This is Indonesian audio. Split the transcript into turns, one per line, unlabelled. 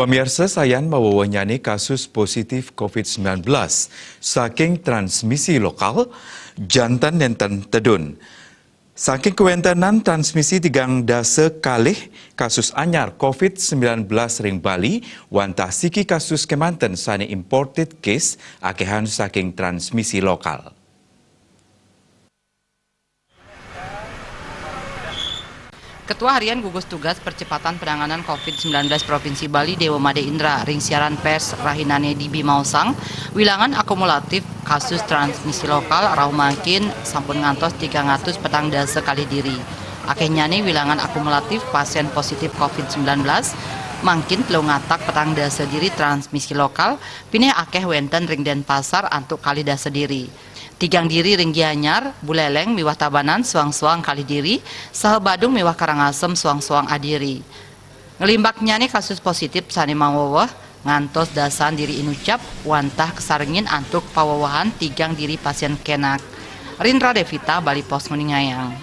Pemirsa sayan mawawanyani kasus positif COVID-19 saking transmisi lokal jantan nenten tedun. Saking kewentanan transmisi tigang dasa kalih kasus anyar COVID-19 ring Bali, wantah siki kasus kemanten sani imported case akehan saking transmisi lokal.
Ketua Harian Gugus Tugas Percepatan Penanganan COVID-19 Provinsi Bali Dewa Made Indra ring siaran pers Rahinane di Bimausang wilangan akumulatif kasus transmisi lokal rauh makin sampun ngantos 300 petang dasa kali diri. Akehnya nih wilangan akumulatif pasien positif COVID-19 mangkin telu ngatak petang dasa diri transmisi lokal pineh akeh wenten ring Denpasar antuk kali dasa diri. Tigang diri ring Gianyar, Buleleng, miwah Tabanan, suang-suang kali diri, saha Badung miwah Karangasem, suang-suang adiri. Ngelimbaknya nih kasus positif sani mawawah, ngantos dasan diri inucap, wantah kesarengin antuk pawawahan tigang diri pasien kenak. Rindra Devita, Bali Pos Nguningayang.